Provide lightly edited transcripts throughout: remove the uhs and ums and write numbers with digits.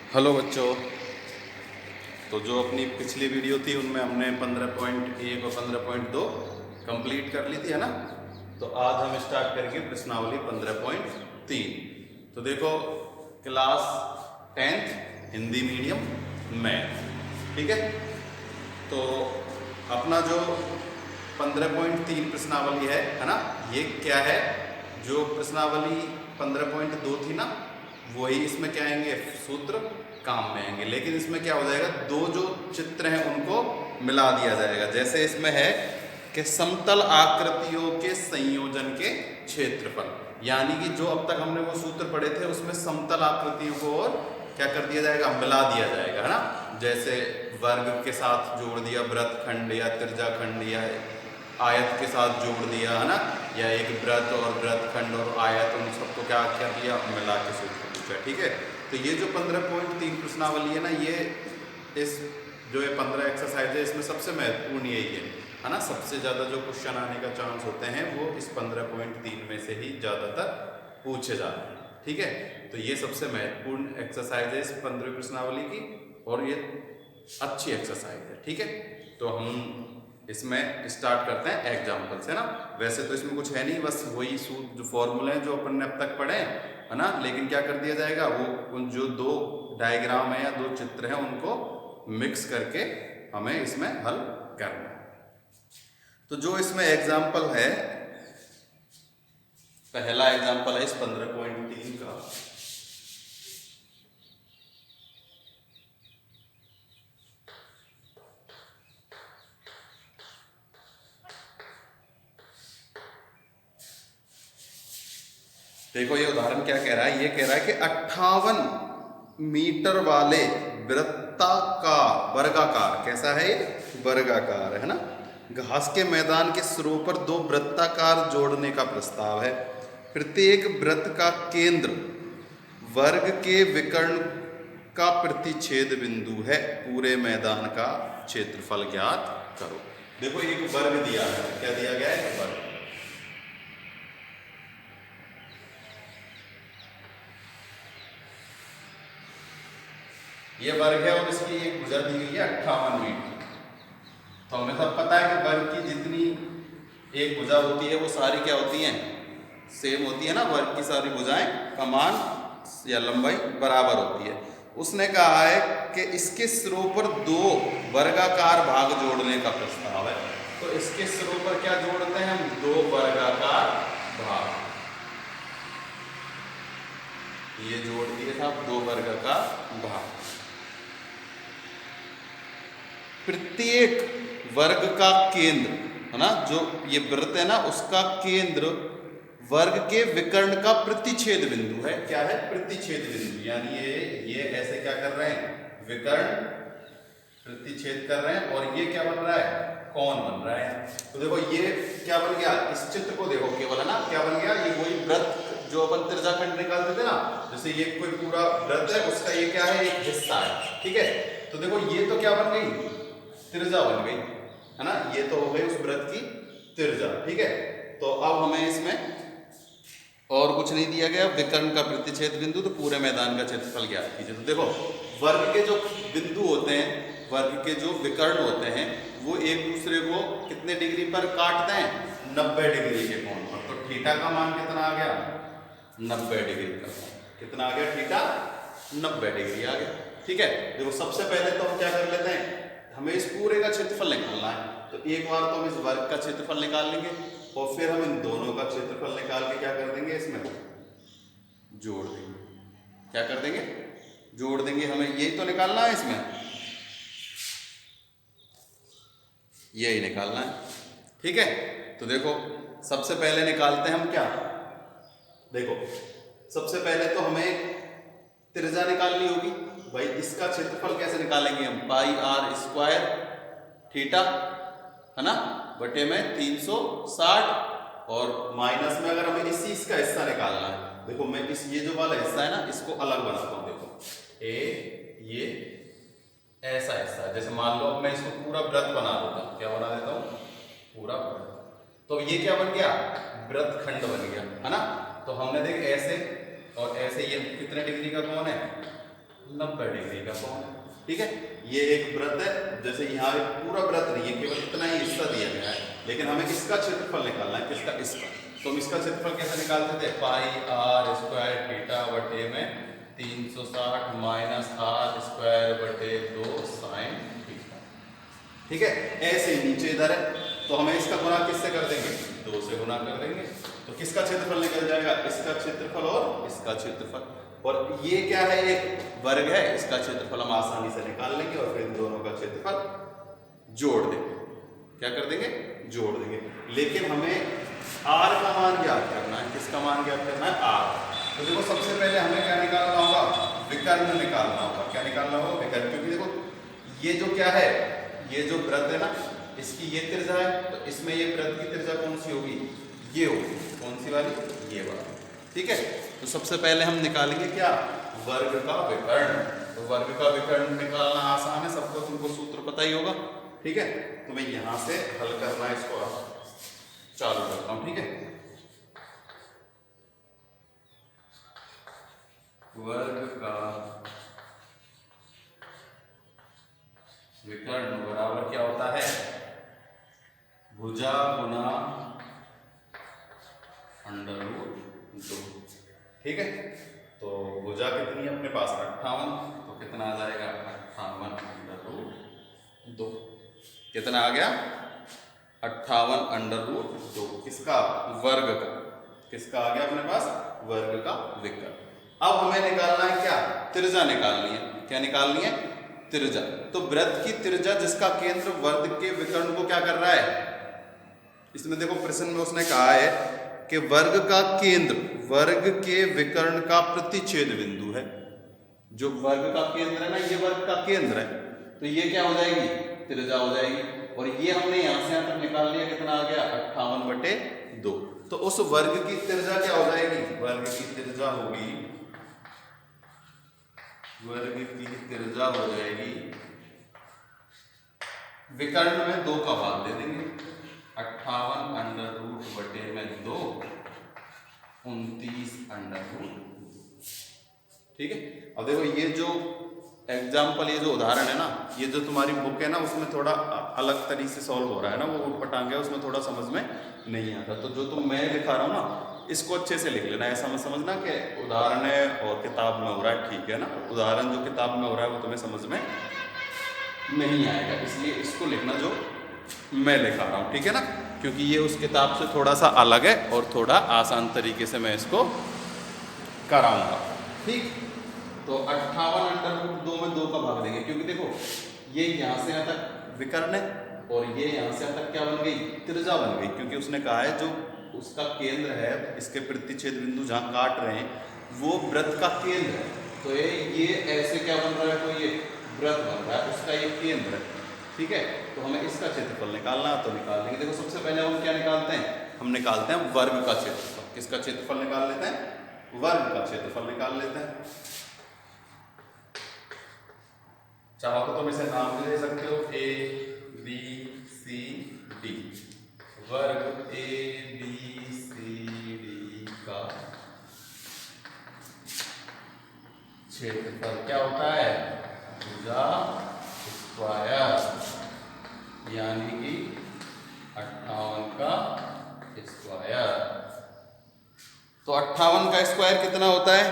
Hello बच्चों। तो जो अपनी पिछली वीडियो थी उनमें हमने 15.1 और 15.2 कंप्लीट कर ली थी, है ना। तो आज हम स्टार्ट करेंगे प्रश्नावली 15.3। तो देखो, class 10th Hindi medium math, ठीक है। तो अपना जो 15.3 प्रश्नावली है ना, ये क्या है? जो प्रश्नावली 15.2 थी ना, वही इसमें क्या आएंगे, सूत्र काम में आएंगे। लेकिन इसमें क्या हो जाएगा, दो जो चित्र हैं उनको मिला दिया जाएगा। जैसे इसमें है कि समतल आकृतियों के संयोजन के क्षेत्रफल, यानी कि जो अब तक हमने वो सूत्र पढ़े थे उसमें समतल आकृतियों को और क्या कर दिया जाएगा, मिला दिया जाएगा, है ना। जैसे वर्ग के साथ जोड़ दिया, वृत्तखंड या त्रिज्याखंड या आयत के साथ जोड़ दिया, है ना, या एक वृत्त और वृत्तखंड और आयत, उन सबको क्या कर दिया, मिला के सूत्र पूछा, ठीक है। तो ये जो 15.3 प्रश्नावली है ना, ये इस जो ये 15 एक्सरसाइज है इसमें सबसे महत्वपूर्ण यही है ना। सबसे ज़्यादा जो क्वेश्चन आने का चांस होते हैं वो इस 15.3 में से ही ज़्यादातर पूछे जाते हैं, ठीक है। तो ये सबसे महत्वपूर्ण एक्सरसाइज है इस 15 प्रश्नावली की, और ये अच्छी एक्सरसाइज है, ठीक है। तो हम इसमें स्टार्ट करते हैं एग्जाम्पल से ना। वैसे तो इसमें कुछ है नहीं, बस वही सूत्र जो फॉर्मूले हैं जो अपन ने अब तक पढ़े हैं, है ना। लेकिन क्या कर दिया जाएगा, वो उन जो दो डायग्राम है या दो चित्र हैं उनको मिक्स करके हमें इसमें हल करना है। तो जो इसमें एग्जाम्पल है, पहला एग्जाम्पल है इस 15.3 का। देखो ये उदाहरण क्या कह रहा है, ये कह रहा है कि 58 मीटर वाले वृत्ताकार वर्गाकार, कैसा है ये, वर्गाकार है ना, घास के मैदान के सिरों पर दो वृत्ताकार जोड़ने का प्रस्ताव है। प्रत्येक वृत्त का केंद्र वर्ग के विकर्ण का प्रतिच्छेद बिंदु है। पूरे मैदान का क्षेत्रफल ज्ञात करो। देखो एक वर्ग दिया है, क्या दिया गया है, वर्ग। ये वर्ग है और इसकी एक भुजा दी गई है 58 मीटर। तो हमें सब पता है कि वर्ग की जितनी एक भुजा होती है वो सारी क्या होती हैं, सेम होती है ना। वर्ग की सारी भुजाएं का मान या लंबाई बराबर होती है। उसने कहा है कि इसके सिरों पर दो वर्गाकार भाग जोड़ने का प्रस्ताव है। तो इसके सिरों पर क्या जोड़ते हैं हम, दो वर्गाकार भाग। ये जोड़ दिए था दो वर्गाकार भाग। प्रत्येक वर्ग का केंद्र, है ना, जो ये वृत्त है ना उसका केंद्र वर्ग के विकर्ण का प्रतिच्छेद बिंदु है। क्या है, प्रतिच्छेद बिंदु, यानी ये ऐसे क्या कर रहे हैं, विकर्ण प्रतिच्छेद कर रहे हैं, और ये क्या बन रहा है, कोण बन रहा है। तो देखो ये क्या बन गया, इस चित्र को देखो केवल, है ना, क्या बन गया, ये वही वृत्त जो अपन त्रिज्याखंड निकालते थे ना, जैसे ये कोई पूरा वृत्त है, उसका ये क्या है, एक हिस्सा है, ठीक है। तो देखो ये तो क्या बन गई, त्रिज्या बन गई, है ना। ये तो हो गई उस वृत्त की त्रिज्या, ठीक है। तो अब हमें इसमें और कुछ नहीं दिया गया, विकर्ण का प्रतिच्छेद बिंदु, तो पूरे मैदान का क्षेत्रफल ज्ञात कीजिए। तो देखो वर्ग के जो बिंदु होते हैं, वर्ग के जो विकर्ण होते हैं, वो एक दूसरे को कितने डिग्री पर काटते हैं, 90 डिग्री के कोण पर। तो थीटा का मान कितना आ गया, 90 डिग्री का। कितना आ गया, थीटा 90 डिग्री आ गया, ठीक है। देखो सबसे पहले तो हम क्या कर लेते हैं, हमें इस पूरे का क्षेत्रफल निकालना है। तो एक बार तो हम इस वर्ग का क्षेत्रफल निकाल लेंगे, और फिर हम इन दोनों का क्षेत्रफल निकाल के क्या कर देंगे, इसमें जोड़ देंगे। क्या कर देंगे, जोड़ देंगे। हमें यही तो निकालना है, इसमें यही निकालना है, ठीक है। तो देखो सबसे पहले निकालते हैं हम क्या, देखो सबसे पहले तो हमें त्रिज्या निकालनी होगी भाई। इसका क्षेत्रफल कैसे निकालेंगे हम, पाई आर स्क्वायर थीटा, है ना, बटे में 360, और माइनस में अगर हमें इस चीज का हिस्सा निकालना है, देखो मैं इस ये जो वाला हिस्सा है ना इसको अलग बनाता हूं। देखो ये ऐसा हिस्सा है, जैसे मान लो अब मैं इसको पूरा वृत्त बना देता हूं, क्या बना देता हूं, पूरा वृत्त। तो ये क्या बन गया, वृत्तखंड बन गया, है ना। तो हमने देख ऐसे और ऐसे, ये कितने डिग्री का कोण है, 90 डिग्री का कोण। ठीक है, ये एक वृत्त है, जैसे यहाँ एक पूरा वृत्त नहीं है, केवल इतना ही हिस्सा दिया गया है, लेकिन हमें इसका क्षेत्रफल निकालना है। किसका? इसका। तो हम इसका क्षेत्रफल कैसे निकालते थे? पाई आर स्क्वायर थीटा बटे में 360 माइनस आर स्क्वायर बटे 2 साइन थीटा। ठीक है, ऐसे ही नीचे इधर है, तो हमें इसका गुणा किससे कर देंगे? 2 से गुणा कर देंगे, तो किसका क्षेत्रफल निकल जाएगा? इसका क्षेत्रफल और इसका क्षेत्रफल। और ये क्या है? एक वर्ग है, इसका क्षेत्रफल हम आसानी से निकाल लेंगे और फिर इन दोनों का क्षेत्रफल जोड़ देंगे। क्या कर देंगे? जोड़ देंगे। लेकिन हमें r का मान ज्ञात करना है। किसका मान ज्ञात करना है? r। तो देखो सबसे पहले हमें क्या निकालना होगा? विकर्ण निकालना होगा। क्या निकालना होगा? विकर्ण। क्योंकि देखो ये जो क्या है, ये जो वृत्त है ना, इसकी ये त्रिज्या है, तो इसमें ये वृत्त की त्रिज्या कौन सी होगी? ये होगी। कौन सी वाली? ये वाली। ठीक है, तो सबसे पहले हम निकालेंगे क्या? वर्ग का विकर्ण। तो वर्ग का विकर्ण निकालना आसान है, सबको, तुमको सूत्र पता ही होगा। ठीक है, तो मैं यहां से हल करना इसको चालू करता हूं। ठीक है, वर्ग का विकर्ण बराबर क्या होता है? भुजा गुना √2। ठीक है, तो भुजा कितनी है अपने पास? 58। तो कितना आ जाएगा? 58 √2। कितना आ गया? 58 √2। किसका? वर्ग का। किसका आ गया अपने पास? वर्ग का विकर्ण। अब हमें निकालना है क्या? त्रिज्या निकालनी है। क्या निकालनी है? त्रिज्या। तो वृत्त की त्रिज्या जिसका केंद्र वर्ग के विकर्ण को क्या कर रहा है? इसमें देखो प्रश्न में उसने कहा है कि वर्ग का केंद्र वर्ग के विकर्ण का प्रतिच्छेद बिंदु है। जो वर्ग का केंद्र है ना, ये वर्ग का केंद्र है, तो ये क्या हो जाएगी? त्रिज्या हो जाएगी। और ये हमने यहां से यहां तक निकाल लिया। कितना आ गया? 58/2। तो उस वर्ग की त्रिज्या क्या हो जाएगी? वर्ग की त्रिज्या होगी, वर्ग की त्रिज्या हो जाएगी, विकर्ण में 2 का भाग दे देंगे। 58√2 29√2। ठीक है, अब देखो ये जो एग्जाम्पल, ये जो उदाहरण है ना, ये जो तुम्हारी बुक है ना, उसमें थोड़ा अलग तरीके से सॉल्व हो रहा है ना, वो उटपटांग है, उसमें थोड़ा समझ में नहीं आता। तो जो तुम मैं लिखा रहा हूँ ना, इसको अच्छे से लिख लेना। ऐसा मत समझना कि उदाहरण है और किताब में हो रहा है। ठीक है ना, उदाहरण जो किताब में हो रहा है वो तुम्हें समझ में नहीं आएगा, इसलिए इसको लिखना जो मैं लिखा रहा हूँ। ठीक है ना, क्योंकि ये उस किताब से थोड़ा सा अलग है और थोड़ा आसान तरीके से मैं इसको कराऊंगा। ठीक, तो 58√2 में 2 का भाग देंगे, क्योंकि देखो ये यहाँ से यहाँ तक विकर्ण है और ये यहाँ से यहाँ तक क्या बन गई? त्रिज्या बन गई। क्योंकि उसने कहा है जो उसका केंद्र है, इसके प्रतिच्छेद बिंदु जहाँ काट रहे हैं वो वृत्त का केंद्र है। तो ये ऐसे क्या बन रहा है? तो ये वृत्त बन रहा है, उसका ये केंद्र है। ठीक है, तो हमें इसका क्षेत्रफल निकालना, तो निकाल देंगे। देखो सबसे पहले हम क्या निकालते हैं? हम निकालते हैं वर्ग का क्षेत्रफल। किसका क्षेत्रफल निकाल लेते हैं? वर्ग का क्षेत्रफल निकाल लेते हैं। चाहो तो तुम इसे नाम भी दे सकते हो, ABCD। वर्ग ABCD का क्षेत्रफल क्या होता है? भुजा स्क्वायर, यानी कि 58 का स्क्वायर। तो 58 का स्क्वायर कितना होता है?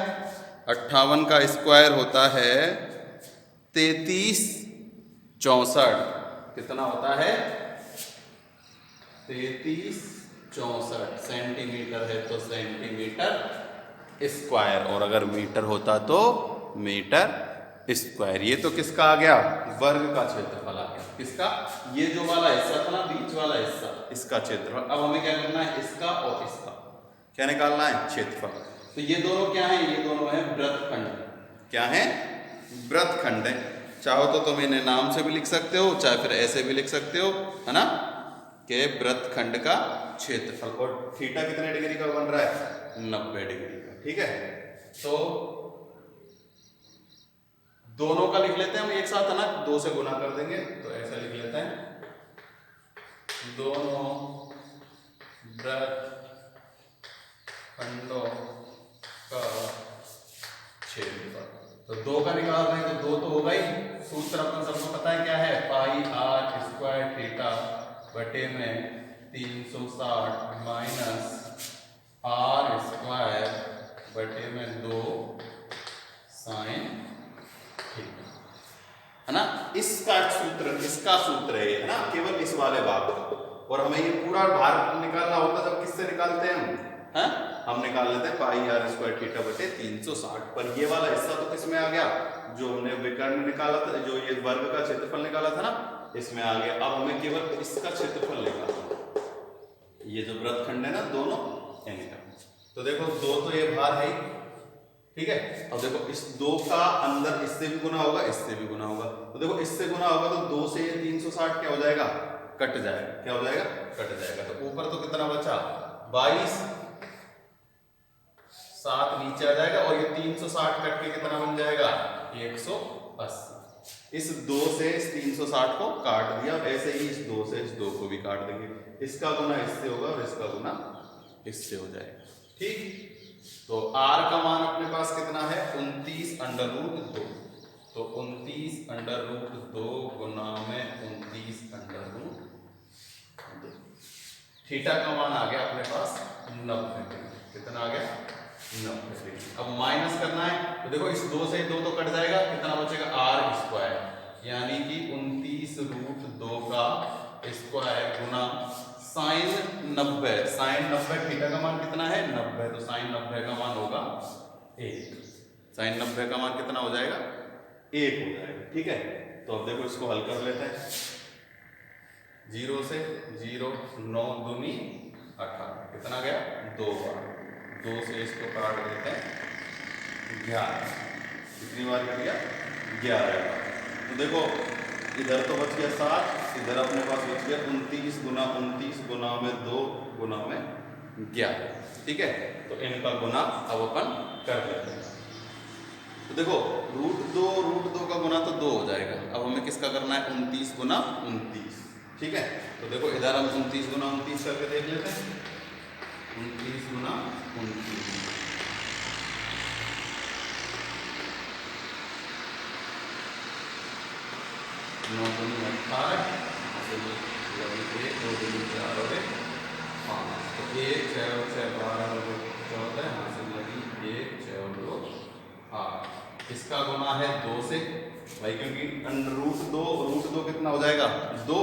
58 का स्क्वायर होता है 3364। कितना होता है? 3364 सेंटीमीटर है तो सेंटीमीटर स्क्वायर, और अगर मीटर होता तो मीटर स्क्वायर। ये तो किसका आ गया? वर्ग का क्षेत्रफल आ गया। किसका? ये जो वाला हिस्सा था ना, बीच वाला हिस्सा, इसका क्षेत्रफल। अब हमें क्या करना है? इसका और इसका क्या निकालना है? क्षेत्रफल। तो ये दोनों क्या है? ये दोनों है वृत्तखंड। क्या है? वृत्तखंड है। चाहो तो तुम इन्हें नाम से भी लिख सकते हो, चाहे फिर ऐसे भी लिख सकते हो, है ना, कि वृत्तखंड का क्षेत्रफल। और थीटा कितने डिग्री का बन रहा है? 90 डिग्री का। ठीक है, तो दोनों का लिख लेते हैं हम एक साथ, है ना, 2 से गुना कर देंगे, तो ऐसा लिख लेते हैं, दोनों वृत्तखंडों का क्षेत्रफल। तो दो का निकाल रहे हैं तो दो तो होगा ही। सूत्र अपन सबको पता है क्या है, पाई आर स्क्वायर थीटा बटे में 360 माइनस आर स्क्वायर बटे में 2 साइन थीटा, है ना। इसका सूत्र है ना, केवल इस वाले भाग का। और हमें ये पूरा भाग निकालना होता है, जब किससे निकालते हैं हम निकाल लेते हैं पाई आर स्क्वायर थीटा बटे 360। पर ये वाला हिस्सा तो किस में आ गया, जो हमने विकर्ण निकाला था, जो ये वर्ग का क्षेत्रफल निकाला था ना, इसमें आ गया। अब हमें केवल इसका क्षेत्रफल निकालना, ये जो वृत्तखंड है ना दोनों इनका। तो देखो दो तो ये भार है, ठीक है। अब देखो इस दो का अंदर इससे भी गुना होगा, इससे भी गुना होगा। तो देखो इससे गुना होगा तो 2 से 360 क्या हो जाएगा, कट जाएगा। क्या हो जाएगा, कट जाएगा। तो ऊपर तो कितना बचा 22, 7 नीचे आ जाएगा और ये 360 कट के कितना बन जाएगा 180। इस 2 से इस 360 को काट दिया, ऐसे ही इस 2 से इस 2 को भी काट देंगे। इसका गुना इससे होगा और इसका गुना इससे हो जाएगा, ठीक। तो r का मान अपने पास कितना है 29√2। तो 29√2 गुना में 29√2। थीटा का मान आ गया अपने पास 90। कितना आ गया 90। अब माइनस करना है तो देखो इस 2 से 2 तो कट जाएगा, कितना बचेगा r स्क्वायर, यानी कि 29√2 का स्क्वायर गुना साइन 90। साइन 90 थीटा का मान कितना है 90, तो साइन 90 का मान होगा 1। साइन 90 का मान कितना हो जाएगा 1 हो जाएगा, ठीक है। तो अब देखो इसको हल कर लेते हैं। 0 से 0, 9 दूनी 18, कितना गया 2 बार। 2 से इसको काट देते हैं 11, कितनी बार कट गया 11 बार। तो देखो इधर तो बच गया 7, इधर अपने पास बच गया 29 गुना 29 गुना में 2 गुना में 11, ठीक है। तो इनका गुना अब अपन कर लेते हैं। तो देखो √2 का गुना तो 2 हो जाएगा। अब हमें किसका करना है 29 गुना 29, ठीक है। तो देखो इधर हम 29 गुना 29 करके देख लेते हैं। 29 गुना 29, नौ दूनी 18, 1 2 दूनी 4 और 5। तो 1 6 और 6 12 और 14, यहाँ से लगी 1 6 और 2 8। इसका गुना है 2 से भाई, क्योंकि √2 कितना हो जाएगा 2,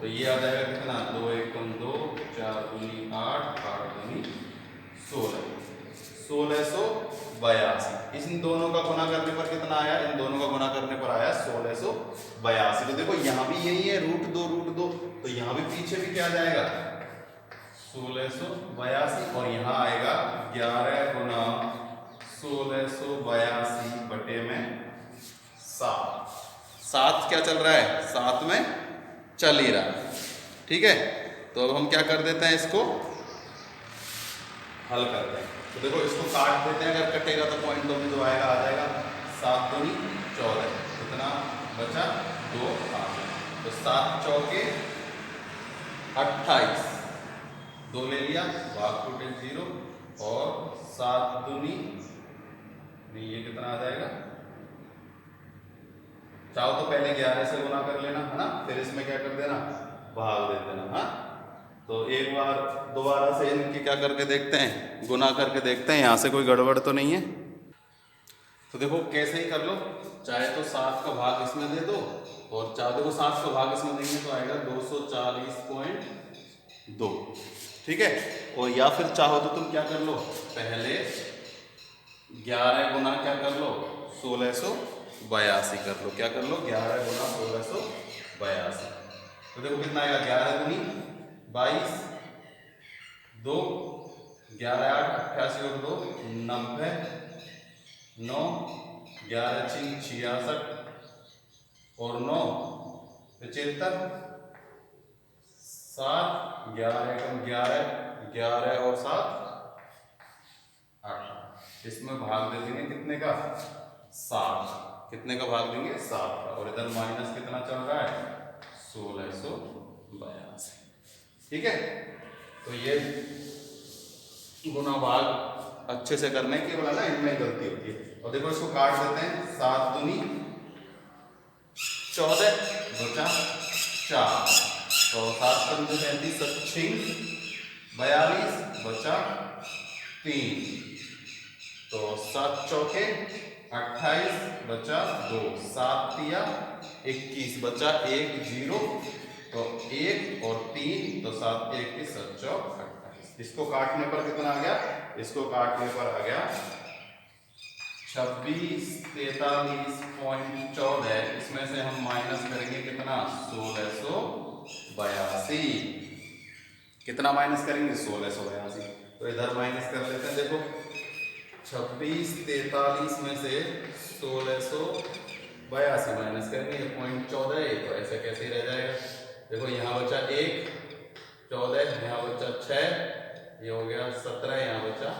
तो ये आ जाएगा कितना 2 1 2, 4 दूनी 8, 8 दूनी 16, 1682। इन दोनों का गुना करने पर कितना आया, इन दोनों का गुना करने पर आया 1682। तो देखो यहाँ भी यही है √2, तो यहाँ भी पीछे भी क्या जाएगा 1682 और यहाँ आएगा 11 गुना 1682 बटे में 7। 7 क्या चल रहा है 7 में चल ही रहा है, ठीक है। तो अब हम क्या कर देते हैं, इसको हल करते हैं। तो देखो इसको काट देते हैं, अगर कटेगा तो पॉइंटों में जो आएगा आ जाएगा। 7 दूनी 14, कितना बचा 2 आ गया। तो 7 चौके 28, 2 ले लिया, भाग टूटे 0, और 7 दूनी नहीं, ये कितना आ जाएगा, चाहो तो पहले 11 से गुना कर लेना, है ना, फिर इसमें क्या कर देना भाग दे देना। हाँ, तो एक बार दोबारा से इनकी क्या करके देखते हैं, गुना करके देखते हैं, यहाँ से कोई गड़बड़ तो नहीं है। तो देखो कैसे ही कर लो, चाहे तो 7 का भाग इसमें दे दो, और चाहे देखो 7 का भाग इसमें देंगे तो आएगा 240.2, ठीक है। और या फिर चाहो तो तुम क्या कर लो, पहले 11 गुना क्या कर लो 1682 कर लो। क्या कर लो 11 गुना 1682। तो देखो कितना आएगा 11 दूनी 22, 2 11 8 88 और 2 90, 9 11 6 66 और 9 75, 7 11 एकम 11, 11 और 7 8। इसमें भाग दे देंगे कितने का 7, कितने का भाग देंगे 7 का, और इधर माइनस कितना चल रहा है 1682, ठीक है। तो ये गुना भाग अच्छे से करने की बोला ना, इनमें गलती होती है। और देखो इसको काट देते हैं, 7 दूनी 14 बचा 4, तो 7 पंजे 35, 42 बचा 3, तो 7 चौके 28 बचा 2, 7 तिया 21 बचा 1 0, तो 1 और 3, तो 7 21 7 चौक 28। इसको काटने पर कितना आ गया? इसको काटने पर आ गया 26 43.14। इसमें से हम माइनस करेंगे कितना? 1682। कितना माइनस करेंगे? 1682। तो इधर माइनस कर लेते हैं। देखो 26 43 में से 1682 माइनस करेंगे, 0.14 है, तो ऐसे कैसे ही रह जाएगा। देखो यहाँ बचा 1 14, यहाँ बचा 6, ये हो गया 17, यहाँ बचा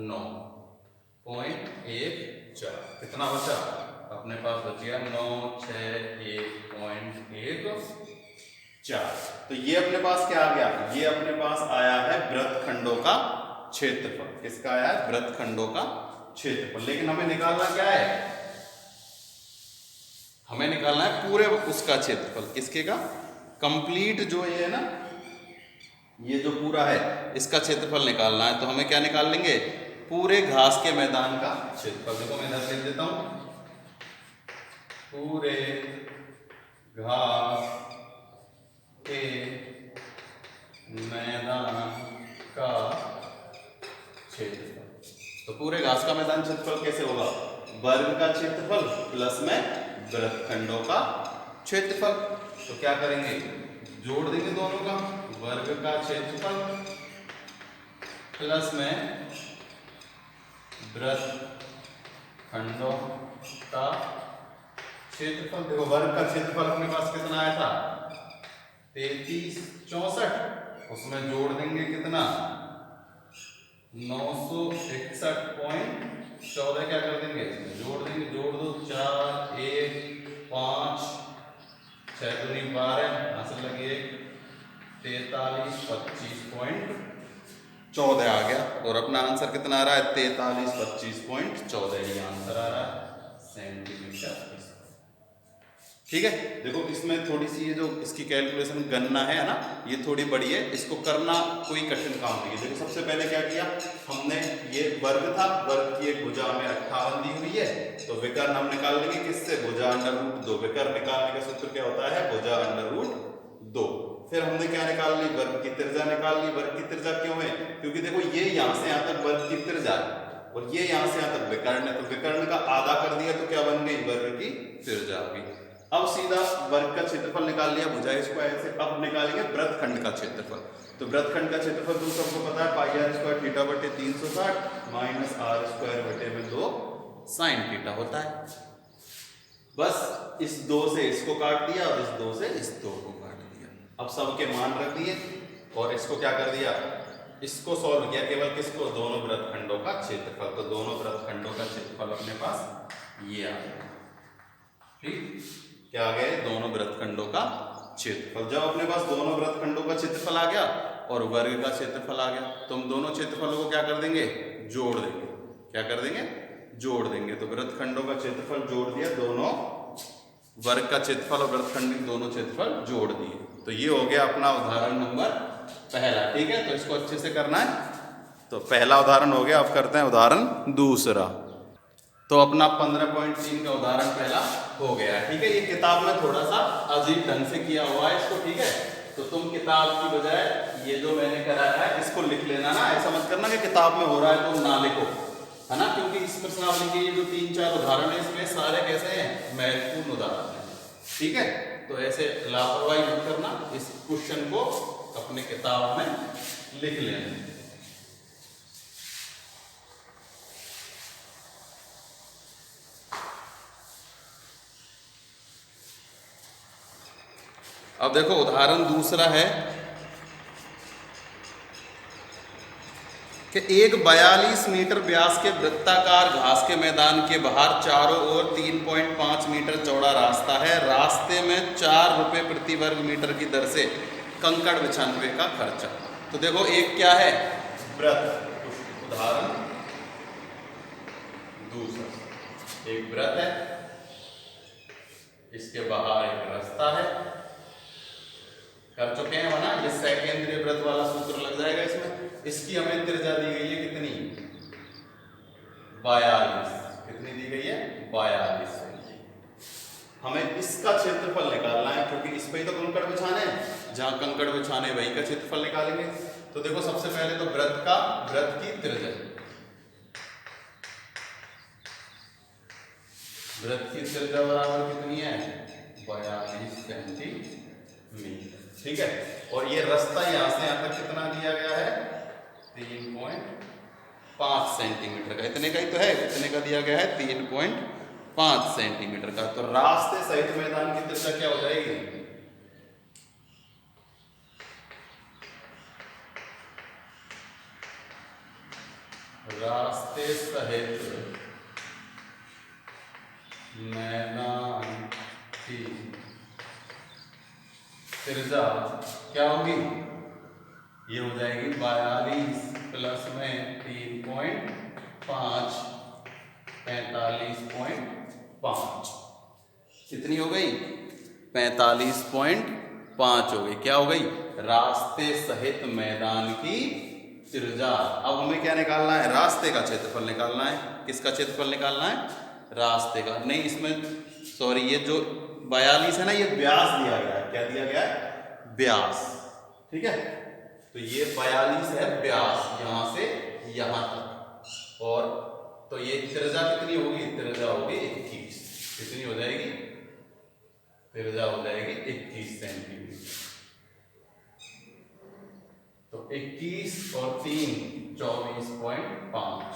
9.14। कितना बचा? अपने पास बच गया 961.14। तो ये अपने पास क्या आ गया? ये अपने पास आया है वृत्तखंडों का क्षेत्रफल। किसका आया है? वृत्तखंडों का क्षेत्रफल। लेकिन हमें निकालना क्या है? हमें निकालना है पूरे उसका क्षेत्रफल। किसके का? कंप्लीट जो ये है ना, ये जो पूरा है, इसका क्षेत्रफल निकालना है। तो हमें क्या निकाल लेंगे? पूरे घास के मैदान का क्षेत्रफल। देखो मैं इधर लिख देता हूं, पूरे घास के मैदान का क्षेत्रफल। तो पूरे घास का मैदान क्षेत्रफल कैसे होगा? वर्ग का क्षेत्रफल प्लस में वृत्तखंडों का क्षेत्रफल। तो क्या करेंगे? जोड़ देंगे दोनों का, वर्ग का क्षेत्रफल प्लस में वृत्तखंडों का क्षेत्रफल। देखो वर्ग का क्षेत्रफल अपने पास कितना आया था? 33 64। उसमें जोड़ देंगे कितना? 961.14। क्या कर देंगे? इसमें जोड़ देंगे, जोड़ दो 4 1 5 6 दूनी 12, हासिल लगी 43 25.14 आ गया। और अपना आंसर कितना आ रहा है? 43 25.14 ये आंसर आ रहा है सेंटीमीटर। ठीक है। देखो इसमें थोड़ी सी ये जो इसकी कैलकुलेशन गणना है ना, ये थोड़ी बड़ी है। इसको करना कोई कठिन काम नहीं है। देखो सबसे पहले क्या किया हमने? ये वर्ग था, वर्ग की एक भुजा में 58 दी हुई है, तो विकर्ण हम निकाल लेंगे किससे? भुजा √2। विकर्ण निकालने का सूत्र क्या होता है? भुजा √2। फिर हमने क्या निकाल ली? वर्ग की त्रिज्या निकाल ली। वर्ग की त्रिज्या क्यों है? क्योंकि देखो ये यहां से यहां तक वर्ग की त्रिज्या है और ये यहां से यहां तक विकर्ण है, तो विकर्ण का आधा कर दिया तो क्या बन गई? वर्ग की त्रिज्या आ गई। अब सीधा वर्ग का क्षेत्रफल निकाल लिया, भुजा स्क्वायर से। अब निकालेंगे वृत्तखंड का क्षेत्रफल। तो वृत्तखंड का क्षेत्रफल तो सबको पता है, पाई r स्क्वायर थीटा बटे 360 माइनस r स्क्वायर बटे में 2 साइन थीटा होता है। बस इस 2 से इसको काट दिया और इस 2 से इस 2 को काट दिया। अब सबके मान रख दिए और इसको क्या कर दिया? इसको सॉल्व किया केवल किसको? दोनों वृत्तखंडों का क्षेत्रफल। तो दोनों वृत्तखंडों का क्षेत्रफल अपने पास ये आ गया। ठीक, क्या आ गया? दोनों वृत्तखंडों का क्षेत्रफल। जब अपने पास दोनों वृत्तखंडों का क्षेत्रफल आ गया और वर्ग का क्षेत्रफल आ गया, तो हम दोनों क्षेत्रफलों को क्या कर देंगे? जोड़ देंगे। क्या कर देंगे? जोड़ देंगे। तो वृत्तखंडों का क्षेत्रफल जोड़ दिया, दोनों वर्ग का क्षेत्रफल और वृत्तखंड दोनों क्षेत्रफल जोड़ दिए। तो ये हो गया अपना उदाहरण नंबर पहला। ठीक है, तो इसको अच्छे से करना है। तो पहला उदाहरण हो गया। अब करते हैं उदाहरण दूसरा। तो अपना 15.3 का उदाहरण पहला हो गया। ठीक है, ये किताब में थोड़ा सा अजीब ढंग से किया हुआ है इसको। ठीक है, तो तुम किताब की बजाय ये जो मैंने कराया है इसको लिख लेना ना। ऐसा मत करना कि किताब में हो रहा है तुम ना लिखो, है ना, क्योंकि इस प्रश्नावली के ये जो 3-4 उदाहरण है इसमें सारे कैसे हैं? महत्वपूर्ण उदाहरण है। ठीक है, तो ऐसे लापरवाही मत करना, इस क्वेश्चन को अपने किताब में लिख लेना। अब देखो उदाहरण दूसरा है कि एक 42 मीटर व्यास के वृत्ताकार घास के मैदान के बाहर चारों ओर 3.5 मीटर चौड़ा रास्ता है। रास्ते में 4 रुपये प्रति वर्ग मीटर की दर से कंकड़ बिछाने का खर्चा। तो देखो एक क्या है? वृत्त। उदाहरण एक वृत्त है, इसके बाहर एक रास्ता है, कर चुके हैं वरना ये सेकेंद्रीय वृत्त वाला सूत्र लग जाएगा इसमें। इसकी हमें त्रिज्या दी गई है कितनी, 42। कितनी दी गई है, 42 सेंटीमीटर। हमें इसका क्षेत्रफल निकालना है क्योंकि इस पे ही तो कंकड़ बिछाने हैं, जहां कंकड़ बिछाने वहीं का क्षेत्रफल निकालेंगे। तो देखो सबसे पहले तो वृत्त की त्रिज्या, वृत्त की त्रिज्या बराबर कितनी है, 42 सेंटीमीटर। ठीक है, और ये रास्ता यहां से यहां तक कितना दिया गया है, 3.5 सेंटीमीटर का। इतने का ही तो है, इतने का दिया गया है 3.5 सेंटीमीटर का। तो रास्ते सहित मैदान की त्रिज्या क्या हो जाएगी, रास्ते सहित मैदान की त्रिज्या क्या होगी, ये हो जाएगी 42 प्लस में 3.5, 45.5। कितनी हो गई, 45.5 हो गई। क्या हो गई, रास्ते सहित मैदान की त्रिज्या। अब हमें क्या निकालना है, रास्ते का क्षेत्रफल निकालना है। किसका क्षेत्रफल निकालना है, रास्ते का। नहीं इसमें सॉरी, ये जो 42 है ना, ये व्यास दिया गया है। क्या दिया गया है, व्यास। ठीक है, तो ये 42 है व्यास, यहां से यहां तक। और तो ये त्रिज्या कितनी होगी, त्रिज्या होगी 21। कितनी हो जाएगी, त्रिज्या हो जाएगी 21 सेंटीमीटर। तो 21 और 3 24.5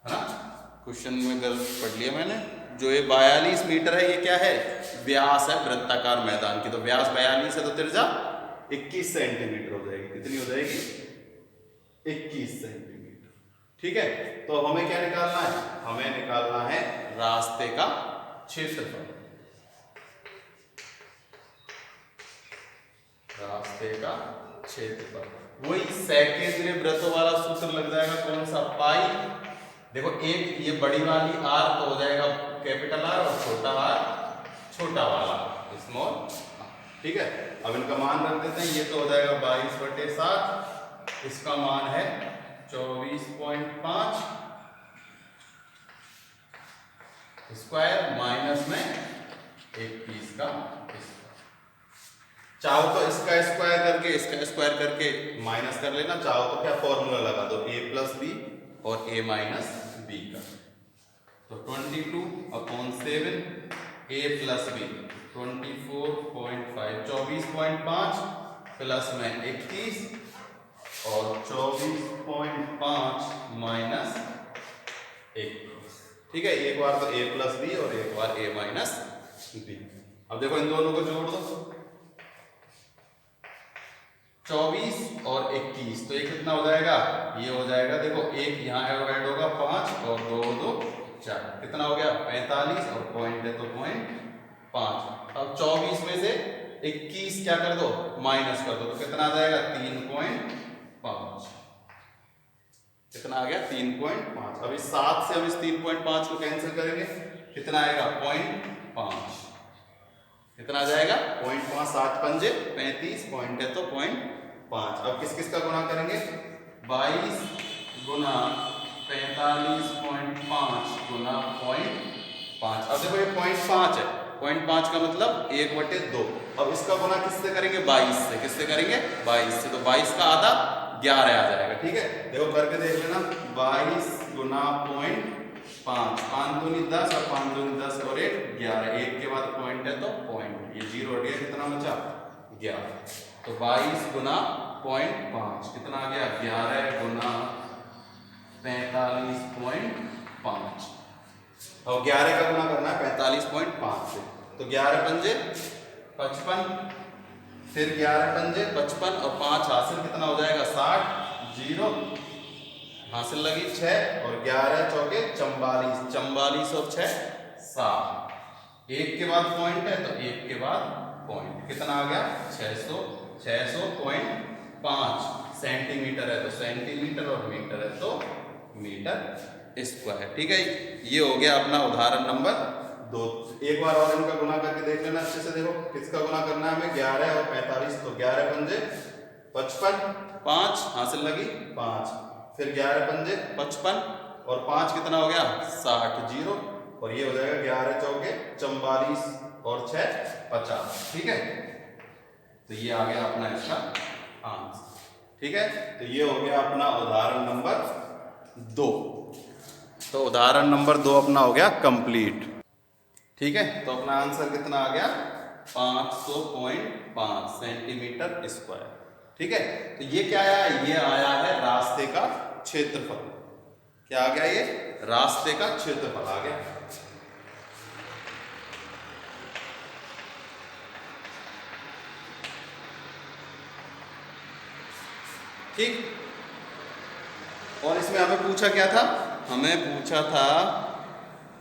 है ना। क्वेश्चन में गलत पढ़ लिया मैंने। जो ये 42 मीटर है, ये क्या है, व्यास है वृत्ताकार मैदान की। तो व्यास 42 है तो त्रिज्या 21 सेंटीमीटर हो जाएगी। कितनी हो जाएगी, 21 सेंटीमीटर। ठीक है, तो अब हमें क्या निकालना है, हमें निकालना है रास्ते का क्षेत्रफल। रास्ते का क्षेत्रफल वही सेकेंद्रीय वृत्तों वाला सूत्र लग जाएगा। कौन सा, पाई। देखो एक ये बड़ी वाली आर तो हो जाएगा कैपिटल आर, और छोटा आर छोटा वाला स्मॉल। ठीक है, अब इनका मान रख देते हैं। ये तो हो जाएगा 22/7, इसका मान है 24.5 स्क्वायर, माइनस में 21 का स्क्वायर। चाहो तो इसका स्क्वायर करके इसका स्क्वायर करके माइनस कर लेना, चाहो तो क्या फॉर्मूला लगा दो, a प्लस बी और a माइनस बी का। तो 22/7 a प्लस बी 24.5, 24.5 प्लस में 21 और 24.5 माइनस 21। ठीक है, एक बार तो a प्लस बी और एक बार a माइनस बी। अब देखो इन दोनों को जोड़ दो, 24 और 21, तो ये कितना हो जाएगा, ये हो जाएगा देखो एक यहाँ ऐड होगा 5 और 2 2 4, कितना हो गया 45 और पॉइंट है तो 0.5। अब 24 में से 21 क्या कर दो, माइनस कर दो, तो कितना आ जाएगा 3.5। कितना आ गया 3.5। अब इस 7 से हम इस 3.5 को कैंसिल करेंगे, कितना आएगा 0.5। कितना आ जाएगा 0.5, 7 पंजे 35, पॉइंट है तो 0.5। अब किस किस का गुना करेंगे, 22 गुना 45.5 गुना 0.5। अब देखो ये 0.5 है, 0.5 का मतलब 1/2। अब इसका गुना किससे करेंगे, 22 से। किससे करेंगे, 22 से। तो 22 का आधा 11 आ जाएगा। ठीक है, देखो करके देख लेना, 22 गुना 0.5, 5 दूनी 10 और 5 दूनी 10 और 1 11, 1 के बाद पॉइंट है तो पॉइंट, ये 0 हट गया, कितना बचा 11। तो 22 गुना 0.5 कितना आ गया, 11 गुना 45.5। और 11 का गुना करना है 45.5 से, तो 11 पंजे 55, फिर 11 पंजे 55 और 5 हासिल, कितना हो जाएगा 60, 0 हासिल लगी 6 और 11 चौके 44, 44 और 6 7। 1 के बाद पॉइंट है तो 1 के बाद पॉइंट, कितना आ गया 600.5 सेंटीमीटर है तो सेंटीमीटर और मीटर है तो मीटर। स्क्वायर। ठीक है, ये हो गया अपना उदाहरण नंबर 2। एक बार और इनका गुना करके देख लेना अच्छे से। देखो किसका गुना करना है हमें, 11 और 45, तो 11 पंजे 55, 5 हासिल लगी 5, फिर 11 पंजे 55 और 5 कितना हो गया 60, जीरो, और ये हो जाएगा 11 चौके 44 और 6 50। ठीक है, तो ये आ गया अपना इसका आंसर। ठीक है, तो ये हो गया अपना उदाहरण नंबर 2। तो उदाहरण नंबर 2 अपना हो गया कंप्लीट। ठीक है, तो अपना आंसर कितना आ गया 500.5 सेंटीमीटर स्क्वायर। ठीक है, तो ये क्या आया, ये आया है रास्ते का क्षेत्रफल। क्या आ गया, ये रास्ते का क्षेत्रफल आ गया। ठीक, और इसमें हमें पूछा क्या था, हमें पूछा था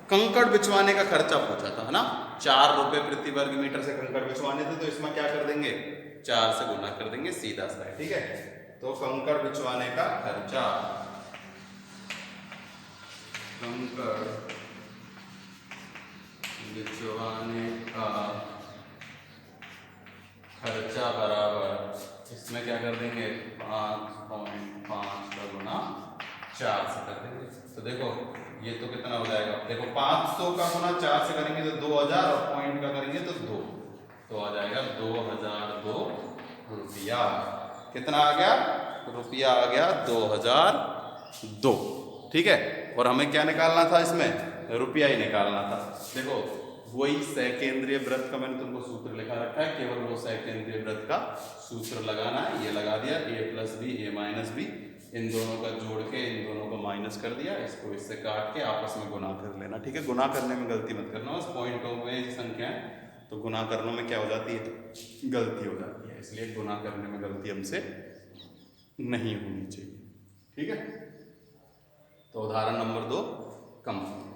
कंकड़ बिछवाने का खर्चा पूछा था, है ना। 4 रुपए प्रति वर्ग मीटर से कंकड़ बिछवाने थे, तो इसमें क्या कर देंगे 4 से गुना कर देंगे सीधा सा है। ठीक है, तो कंकड़ बिछवाने का खर्चा, कंकड़ बिछवाने का खर्चा बराबर, इसमें क्या कर देंगे 5.5 का गुना 4 से कर देंगे। तो देखो ये तो कितना हो जाएगा, देखो 500 का गुना 4 से करेंगे तो 2000 और पॉइंट का करेंगे तो 2, तो आ जाएगा 2002 रुपया। कितना आ गया रुपया, आ गया 2002। ठीक है, और हमें क्या निकालना था, इसमें रुपया ही निकालना था। देखो वही सकेंद्रीय वृत्त का मैंने तुमको सूत्र लिखा रखा है, केवल वो सकेंद्रीय वृत्त का सूत्र लगाना है। ये लगा दिया, a + b a - b, इन दोनों का जोड़ के इन दोनों को माइनस कर दिया, इसको इससे काट के आपस में गुना कर लेना। ठीक है, गुना करने में गलती मत करना, बस पॉइंटों में संख्या है तो गुना करने में क्या हो जाती है, गलती हो जाती है, इसलिए गुना करने में गलती हमसे नहीं होनी चाहिए। ठीक है, तो उदाहरण नंबर 2 कंप्लीट।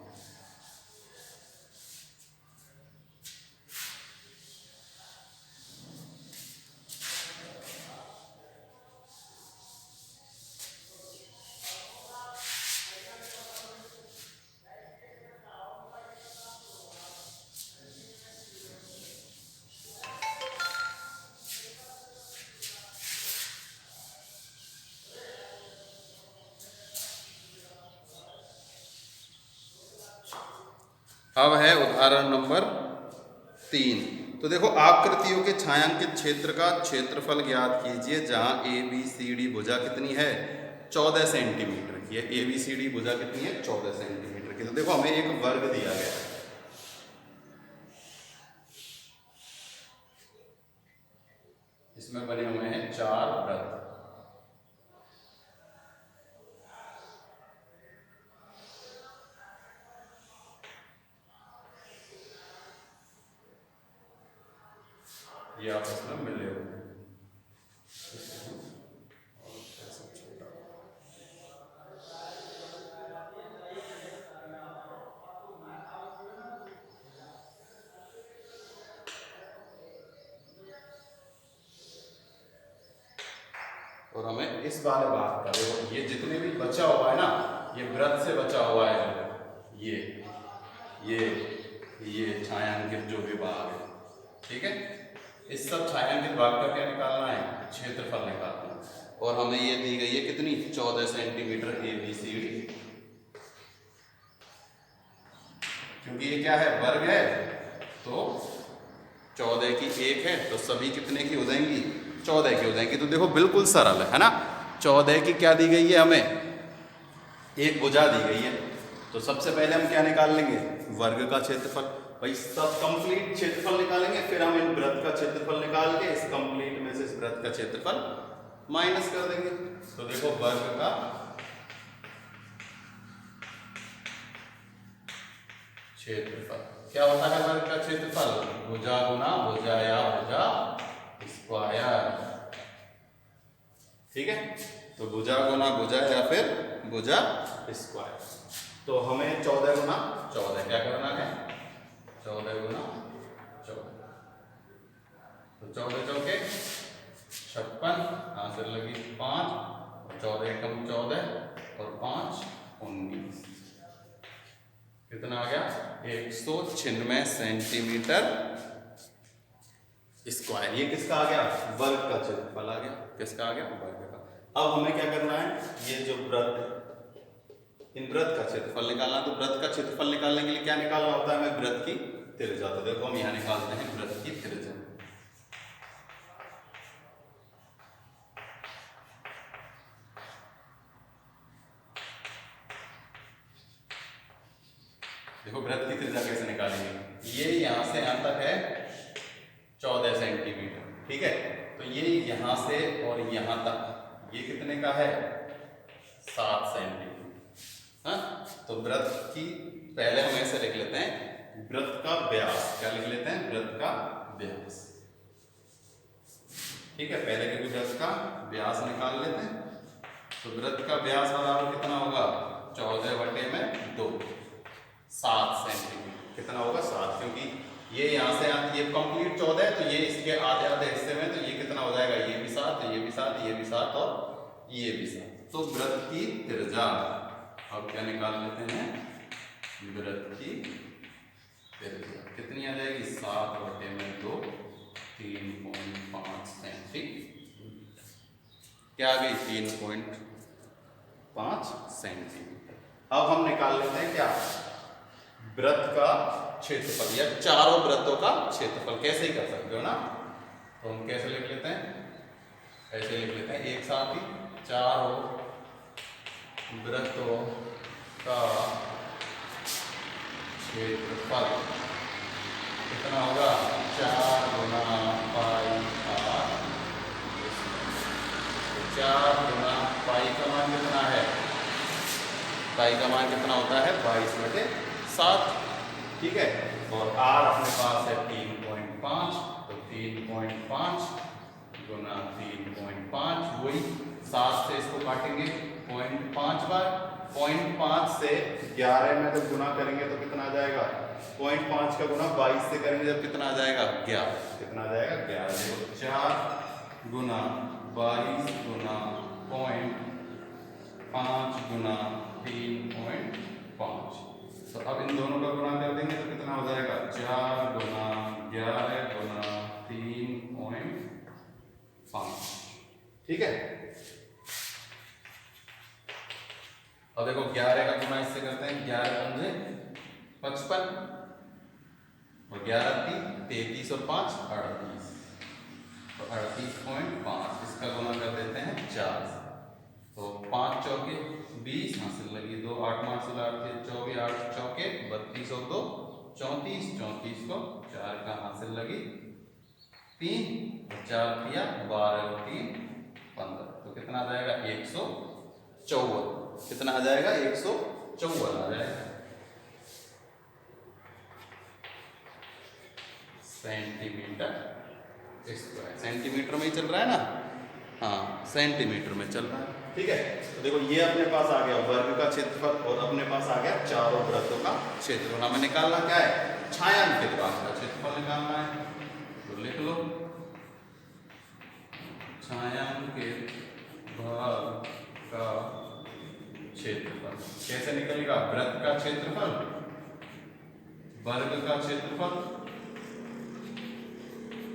अब है उदाहरण नंबर 3। तो देखो आकृतियों के छायांकित क्षेत्र का क्षेत्रफल ज्ञात कीजिए, जहां ABCD भुजा कितनी है 14 सेंटीमीटर की है। ABCD भुजा कितनी है 14 सेंटीमीटर की। तो देखो हमें एक वर्ग दिया गया है, इसमें बने हुए हैं 4 वृत्त। ये आपस में मिले हुए हैं, और हमें इस वाले भाग का, देखो ये जितने भी बचा हुआ है ना, ये वृत्त से बचा हुआ है, ये छायांकित जो भी भाग है। ठीक है, इस सब छायांकित भाग का क्या निकालना है, क्षेत्रफल निकालना है। और हमें ये दी गई है कितनी 14 सेंटीमीटर ABCD, क्योंकि ये क्या है वर्ग है, तो 14 की 1 है तो सभी कितने की हो जाएंगी 14 की हो जाएंगी। तो देखो बिल्कुल सरल है ना। 14 की क्या दी गई है हमें, एक भुजा दी गई है, तो सबसे पहले हम क्या निकाल लेंगे वर्ग का क्षेत्रफल। भाई सब कंप्लीट क्षेत्रफल निकालेंगे, फिर हम इन वृत्त का क्षेत्रफल निकाल के इस कंप्लीट में से इस वृत्त का क्षेत्रफल माइनस कर देंगे। तो देखो वर्ग का क्षेत्रफल क्या होता है, वर्ग का क्षेत्रफल भुजा गुना भुजा या भुजा स्क्वायर। ठीक है, तो भुजा गुना भुजा या फिर भुजा स्क्वायर। तो हमें 14 गुना 14 क्या करना है, 14 गुना 14, तो 14 चौके 56, आंसर लगी 5, 14 कम 14 और 5 19। कितना आ गया 196 सेंटीमीटर स्क्वायर। ये किसका आ गया वर्ग का क्षेत्रफल आ गया। किसका आ गया वर्ग का। अब हमें क्या करना है, ये जो वृत्त, इन वृत्त का क्षेत्रफल निकालना। तो वृत्त का क्षेत्रफल निकालने के लिए क्या निकालना होता है हमें, वृत्त की त्रिज्या। तो देखो हम यहाँ निकालते हैं वृत्त की त्रिज्या। देखो वृत्त की त्रिज्या कैसे निकालेंगे, ये यहां से यहां तक है 14 सेंटीमीटर, ठीक है। तो ये यहां से और यहां तक ये कितने का है 7 सेंटीमीटर। हाँ, तो वृत्त की पहले हम ऐसे लिख लेते हैं, वृत्त का व्यास। क्या लिख लेते हैं, वृत्त का व्यास, ठीक है। पहले क्योंकि वृत्त का व्यास निकाल लेते हैं। तो वृत्त का व्यास बराबर कितना होगा 14/2 7 सेंटीमीटर। कितना होगा 7, क्योंकि ये यहाँ से ये कंप्लीट 14 है, तो ये इसके आधे आधे हिस्से में, तो ये कितना हो जाएगा, ये भी 7, ये भी 7, ये भी 7 और ये भी 7। तो वृत्त की त्रिज्या अब क्या निकाल लेते हैं, वृत्त की त्रिज्या कितनी आ जाएगी 7/2 3.5 सेंटीमीटर। क्या आ गई 3.5 सेंटीमीटर। अब हम निकाल लेते हैं क्या वृत्त का क्षेत्रफल या चारों वृत्तों का क्षेत्रफल। कैसे ही कर सकते हो ना, तो हम कैसे लिख लेते हैं, ऐसे लिख लेते हैं एक साथ ही, चारों वृत्तों का क्षेत्रफल कितना होगा 4 गुना पाई r। 4 गुना पाई का मान कितना है, पाई का मान कितना होता है 22/7, ठीक है। और r अपने पास है 3.5, तो 3.5 गुना 3.5, वही 7 से इसको काटेंगे 0.5 बार। 0.5 से 11 में जब गुना करेंगे तो कितना आ जाएगा, 0.5 का गुना 22 से करेंगे जब कितना आ जाएगा 11। कितना आ जाएगा 11। देखो 4 गुना 22 गुना 0.5 गुना 3.5। तो अब इन दोनों का गुणा कर देंगे तो कितना हो जाएगा 4 गुना 11 गुना 3.5, ठीक है। अब देखो 11 का गुना इससे करते हैं, 11 पंजे 55 और 11 33 और 5 38, तो 38.5। इसका गुना कर देते हैं 4, तो 5 चौके 20 हासिल लगी, 2 8 5 8 24 8 चौके 32 और 2 34, 34 को 4 का हासिल लगी 3 और 4 किया 12 और 3 15, तो कितना आ जाएगा 154। कितना आ जाएगा 154 आ जाएगा सेंटीमीटर स्क्वायर। सेंटीमीटर में ही चल रहा है ना, हाँ सेंटीमीटर में चल रहा है, ठीक है। तो देखो ये अपने पास आ गया वर्ग का क्षेत्रफल और अपने पास आ गया चारों वृत्तों का क्षेत्रफल। हमें निकालना क्या है, छायांकित भाग का क्षेत्रफल निकालना है। तो लिख लो छायांकित भाग का क्षेत्रफल। कैसे निकलेगा, वृत्त का क्षेत्रफल वर्ग का क्षेत्रफल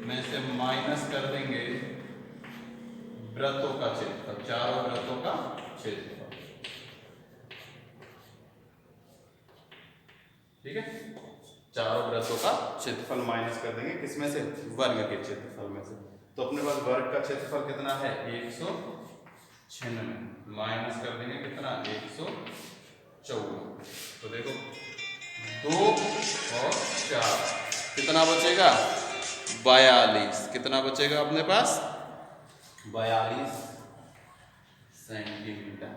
में से माइनस कर देंगे वृत्तों का क्षेत्रफल, चारों वृत्तों का क्षेत्रफल, ठीक है। चारों वृत्तों का क्षेत्रफल माइनस कर देंगे किसमें से, वर्ग के क्षेत्रफल में से। तो अपने पास वर्ग का क्षेत्रफल कितना है 196, माइनस कर देंगे कितना 154। तो देखो 2 और 4 कितना बचेगा 42। कितना बचेगा अपने पास 42 सेंटीमीटर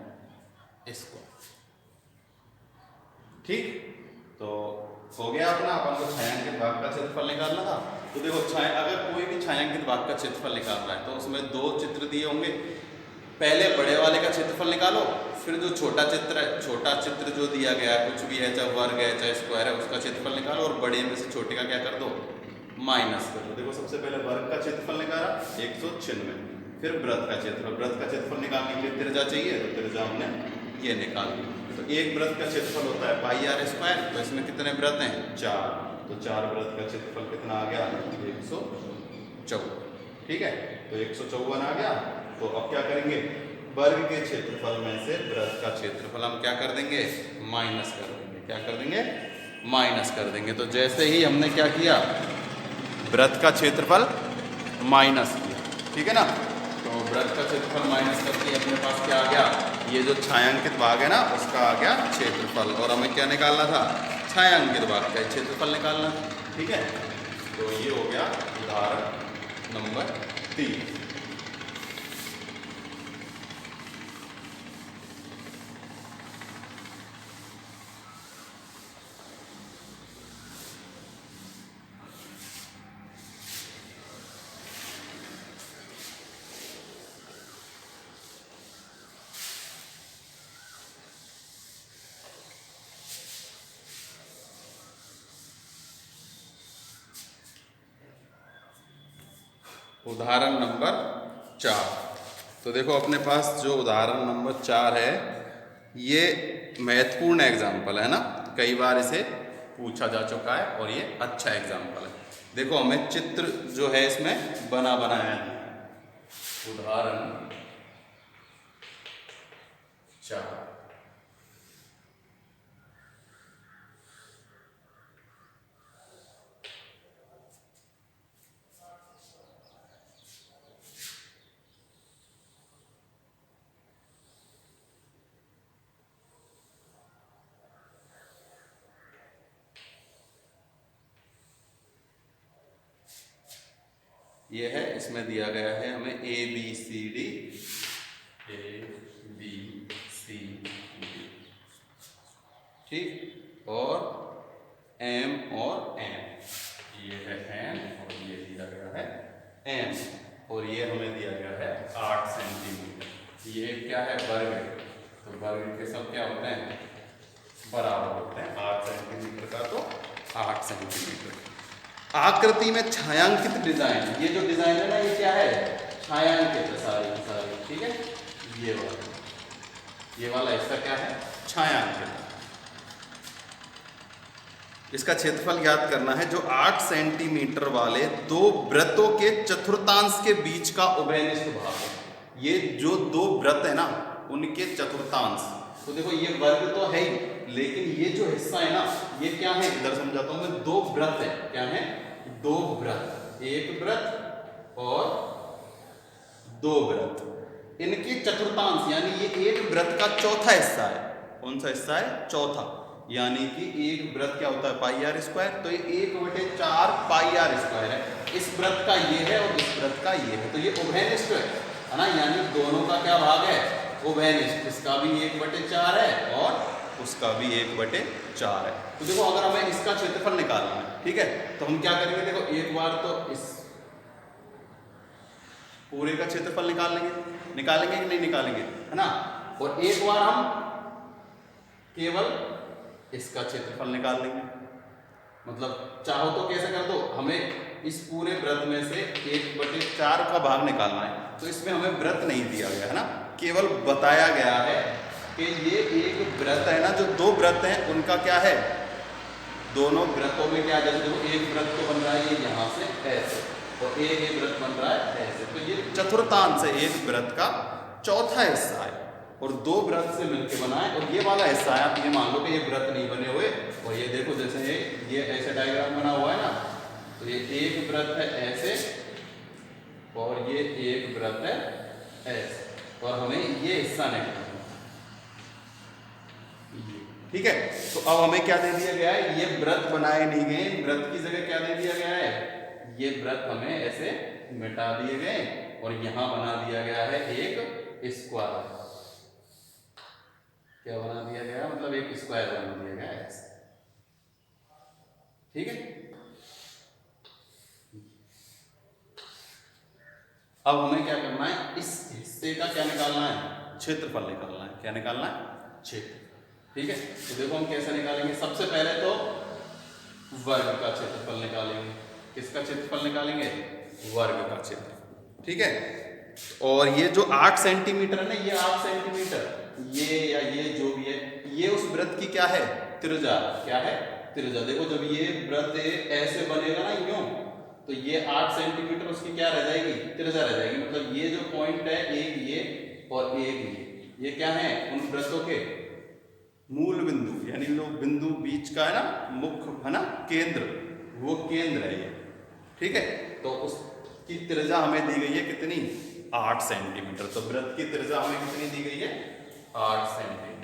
स्क्वायर, ठीक। तो हो गया अपना, अपन को छायांकित भाग का क्षेत्रफल निकालना था। तो देखो अगर कोई भी छायांकित भाग का क्षेत्रफल निकाल रहा है तो उसमें 2 चित्र दिए होंगे। पहले बड़े वाले का क्षेत्रफल निकालो, फिर जो छोटा चित्र है, छोटा चित्र जो दिया गया है कुछ भी है, चाहे वर्ग है चाहे स्क्वायर है, उसका क्षेत्रफल निकालो और बड़े में से छोटे का क्या कर दो माइनस कर दो। देखो सबसे पहले वर्ग का क्षेत्रफल निकाला 196, फिर वृत्त का क्षेत्रफल। वृत्त का क्षेत्रफल निकालने के लिए त्रिज्या चाहिए, तो त्रिज्या हमने ये निकाल ली। तो एक वृत्त का क्षेत्रफल होता है पाई आर स्क्वायर, तो इसमें कितने वृत्त हैं? 4, तो 4 वृत्त का क्षेत्रफल कितना आ गया? 154। ठीक है, तो 154 आ गया। तो अब क्या करेंगे? वर्ग के क्षेत्रफल में से वृत्त का क्षेत्रफल हम क्या कर देंगे? माइनस कर देंगे। क्या कर देंगे? माइनस कर देंगे। तो जैसे ही हमने क्या किया, वृत्त का क्षेत्रफल माइनस किया, ठीक है ना, तो वृत्त का क्षेत्रफल माइनस करके अपने पास क्या आ गया? ये जो छायांकित भाग है ना उसका आ गया क्षेत्रफल, और हमें क्या निकालना था? छायांकित भाग का क्षेत्रफल निकालना था। ठीक है, तो ये हो गया उदाहरण नंबर 3। उदाहरण नंबर 4। तो देखो अपने पास जो उदाहरण नंबर 4 है ये महत्वपूर्ण एग्जाम्पल है ना, कई बार इसे पूछा जा चुका है और ये अच्छा एग्जाम्पल है। देखो हमें चित्र जो है इसमें बना बनाया है। उदाहरण 4, ये है, इसमें दिया गया है हमें ए बी सी डी, ठीक, और एम और एन, ये है एन और ये दिया गया है एन, और ये हमें दिया गया है 8 सेंटीमीटर। ये क्या है? वर्ग है, तो वर्ग के सब क्या होते हैं? बराबर होते हैं। 8 सेंटीमीटर का तो 8 सेंटीमीटर। आकृति में छायांकित डिजाइन, ये जो डिजाइन है ना ये क्या है? छायांकित है सारी की सारी, ठीक है। ये वाला हिस्सा क्या है? छायांकित। इसका क्षेत्रफल ज्ञात करना है जो 8 सेंटीमीटर वाले दो वृत्तों के चतुर्थांश के बीच का उभयनिष्ठ भाग है। ये जो दो वृत्त है ना उनके चतुर्थांश, तो देखो ये वर्ग तो है ही, लेकिन ये जो हिस्सा है ना ये क्या है? इधर समझाता हूं मैं, दो वृत्त है। क्या है? दो वृत्त, एक वृत्त और दो वृत्त, इनके चतुर्थांश यानी ये एक वृत्त का चौथा हिस्सा है। कौन सा हिस्सा है? चौथा, यानी कि एक वृत्त क्या होता है? पाई आर स्क्वायर, तो ये 1/4 पाई आर स्क्वायर है। इस वृत्त का ये है और इस वृत्त का ये है, तो ये उभयनिष्ठ है ना, यानी दोनों का क्या भाग है? उभयनिष्ठ। इसका भी 1/4 है और उसका भी 1/4 है। तो देखो अगर हमें इसका क्षेत्रफल निकालना है, ठीक है, तो हम क्या करेंगे? देखो एक बार तो इस पूरे का क्षेत्रफल निकालेंगे कि नहीं निकालेंगे, है ना, और एक बार हम केवल इसका क्षेत्रफल निकाल लेंगे। मतलब चाहो तो कैसे कर दो, हमें इस पूरे वृत्त में से 1/4 का भाग निकालना है, तो इसमें हमें वृत्त नहीं दिया गया है ना, केवल बताया गया है कि ये एक वृत्त है ना, जो दो वृत्त हैं उनका क्या है? दोनों वृत्तों में क्या, जैसे देखो एक वृत्त तो बन रहा है ये यहाँ से ऐसे, और एक वृत्त बन रहा है ऐसे, तो ये चतुर्थांश है, एक वृत्त का चौथा हिस्सा है और दो वृत्त से मिलकर बना है। और ये वाला हिस्सा है, आप ये मान लो कि ये वृत्त नहीं बने हुए, और ये देखो जैसे ये ऐसे डायग्राम बना हुआ है ना, तो ये एक वृत्त है ऐसे और ये एक वृत्त है ऐसे, और हमें ये हिस्सा निकालना है, ठीक है। तो अब हमें क्या दे दिया गया है? ये वृत्त बनाए नहीं गए, वृत्त की जगह क्या दे दिया गया है? ये वृत्त हमें ऐसे मिटा दिए गए और यहां बना दिया गया है एक स्क्वायर। क्या बना दिया गया? मतलब एक स्क्वायर बना दिया गया है ऐसे, ठीक है। अब हमें क्या करना है? इस हिस्से का क्या निकालना है? क्षेत्रफल निकालना है। क्या निकालना है? क्षेत्र, ठीक है। तो देखो हम कैसे निकालेंगे? सबसे पहले तो वर्ग का क्षेत्रफल निकालेंगे। किसका क्षेत्रफल निकालेंगे? वर्ग का क्षेत्रफल, ठीक है। और ये जो 8 सेंटीमीटर है ना, ये 8 सेंटीमीटर, ये या ये जो भी है, ये वृत्त की क्या है, त्रिज्या। क्या है, त्रिज्या। देखो जब ये वृत्त ऐसे बनेगा ना यूं, तो ये 8 सेंटीमीटर उसकी क्या रह जाएगी, त्रिज्या रह जाएगी। मतलब ये जो पॉइंट है, एक ये और एक ये क्या है, उन वृत्तों के मूल बिंदु, यानी जो बिंदु बीच का है ना, मुख्य है ना, केंद्र, वो केंद्र है ये। ठीक है, तो उसकी त्रिज्या हमें दी गई है कितनी, 8 सेंटीमीटर। तो वृत्त की त्रिज्या हमें कितनी दी गई है, 8 सेंटीमीटर।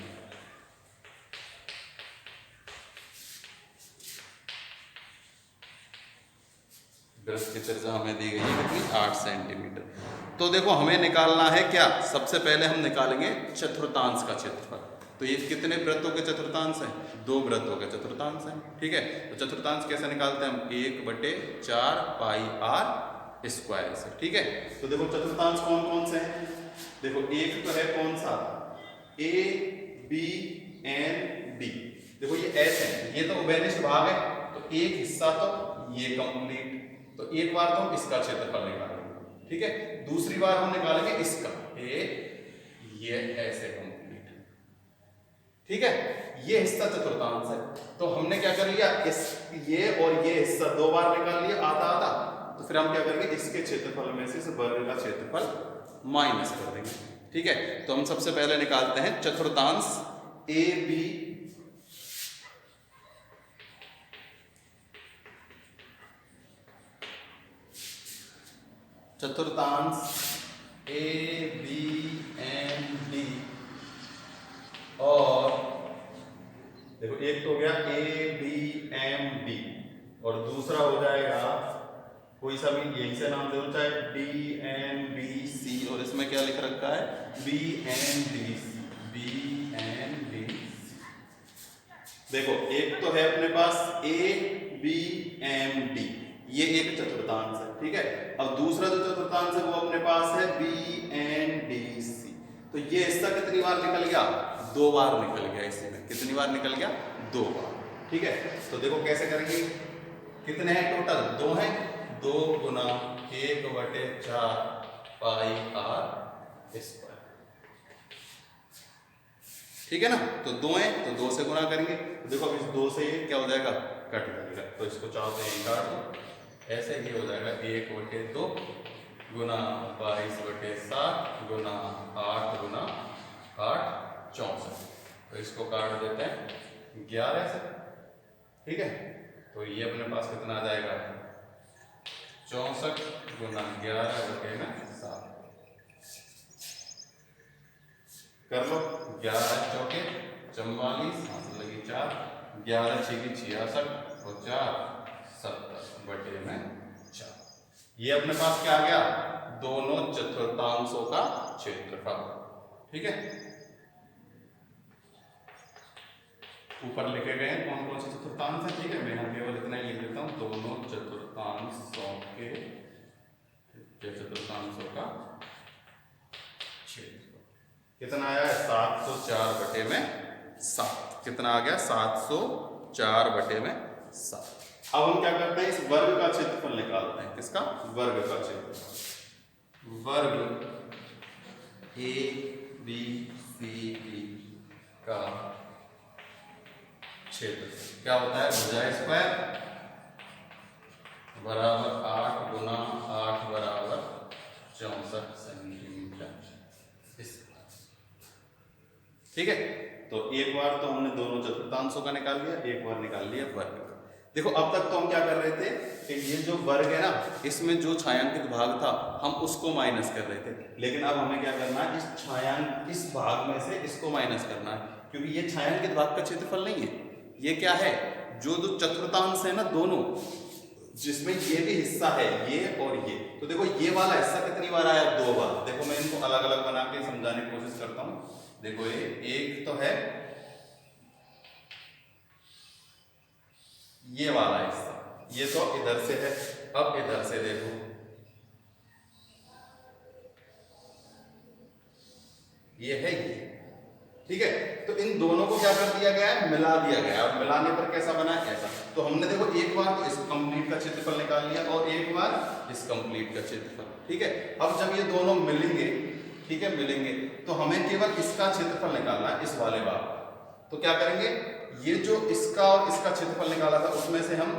वृत्त की त्रिज्या हमें दी गई है कितनी, 8 सेंटीमीटर। तो देखो हमें निकालना है क्या, सबसे पहले हम निकालेंगे चतुर्थांश का क्षेत्रफल। तो ये कितने वृत्तों के चतुर्थांश हैं, 2 वृत्तों के चतुर्थांश हैं। ठीक है, तो चतुर्थांश कैसे निकालते हैं हम, 1/4 पाई r स्क्वायर से। ठीक है, तो देखो चतुर्थांश कौन कौन से हैं, देखो एक तो है कौन सा, a b n d। देखो ये s है, ये तो उभयनिष्ठ भाग है, तो एक हिस्सा तो ये कंप्लीट, तो एक बार तो हम इसका क्षेत्रफल निकालेंगे। ठीक है, दूसरी बार हम निकालेंगे इसका, ये ऐसे कंप्लीट। ठीक है, ये हिस्सा चतुर्थांश है, तो हमने क्या कर लिया, इस ये और ये हिस्सा 2 बार निकाल लिया, आधा आधा। तो फिर हम क्या करेंगे, इसके क्षेत्रफल में से इस वर्ग का क्षेत्रफल माइनस कर देंगे। ठीक है, तो हम सबसे पहले निकालते हैं चतुर्थांश ए बी, चतुर्थांश ए बी एन डी, और देखो एक तो हो गया ए बी एम डी, और दूसरा हो जाएगा कोई सा भी यही से नाम दे दो, चाहे डी एन बी सी, और इसमें क्या लिख रखा है, B N D C, B N D C. देखो एक तो है अपने पास ए बी एम डी, ये एक चतुर्थांश है। ठीक है, अब दूसरा जो चतुर्थांश है वो अपने पास है बी एन डी सी। तो ये हिस्सा कितनी बार निकल गया, 2 बार निकल गया, इसी में कितनी बार निकल गया, 2 बार। ठीक है, तो देखो कैसे करेंगे, कितने हैं टोटल, 2 हैं, 2 गुना 1/4 पाई r स्क्वायर। ठीक है ना, तो 2 हैं तो 2 से गुना करेंगे। देखो अब इस 2 से ये क्या हो जाएगा, कट जाएगा, तो इसको चाहते हैं काट दो, ऐसे ही हो जाएगा 1/2 गुना 22/7 गुना 8 गुना 8 64। तो इसको काट देते हैं 11 से। ठीक है, तो ये अपने पास कितना आ जाएगा, 64 गुना 11/7। कर लो, 11 चौके 44, हाथ लगी 4, 11 6 की 66 और 4 70/4। ये अपने पास क्या आ गया, दोनों चतुर्थांशों का क्षेत्रफल। ठीक है, ऊपर लिखे गए हैं कौन कौन से चतुर्थांश है। ठीक है, मैं यहाँ केवल इतना ही लिख देता हूँ, दोनों चतुर्थांशों के चतुर्थांशों का क्षेत्रफल कितना आया है, 704/7। कितना आ गया, 704/7। अब हम क्या करते हैं, इस वर्ग का क्षेत्रफल निकालते हैं। किसका, वर्ग का क्षेत्रफल। वर्ग ए बी सी डी का क्षेत्रफल क्या होता है, भुजा स्क्वायर बराबर 8 गुना 8 बराबर 64 सेंटीमीटर। ठीक है, तो एक बार तो हमने दोनों चतुर्थांशों का निकाल लिया, एक बार निकाल लिया वर्ग का। देखो अब तक तो हम क्या कर रहे थे कि ये जो वर्ग है ना, इसमें जो छायांकित भाग था हम उसको माइनस कर रहे थे, लेकिन अब हमें क्या करना है, इस भाग में से इसको माइनस करना है, क्योंकि ये छायांकित भाग का क्षेत्रफल नहीं है, ये क्या है, जो चतुर्थांश है ना दोनों, जिसमें ये भी हिस्सा है, ये और ये। तो देखो ये वाला हिस्सा कितनी बार आया, 2 बार। देखो मैं इनको अलग अलग बना के समझाने की कोशिश करता हूँ। देखो ये एक तो है ये वाला हिस्सा, ये तो इधर से है। अब इधर से देखो, ये है ये। ठीक है, तो इन दोनों को क्या कर दिया गया है, मिला दिया गया है। अब मिलाने पर कैसा बना है, ऐसा। तो हमने देखो एक बार तो इस कंप्लीट का क्षेत्रफल निकाल लिया और एक बार इस कंप्लीट का क्षेत्रफल। ठीक है, अब जब ये दोनों मिलेंगे, ठीक है, मिलेंगे, तो हमें केवल इसका क्षेत्रफल निकालना है, इस वाले भाग। तो क्या करेंगे, ये जो इसका और इसका क्षेत्रफल निकाला था उसमें से हम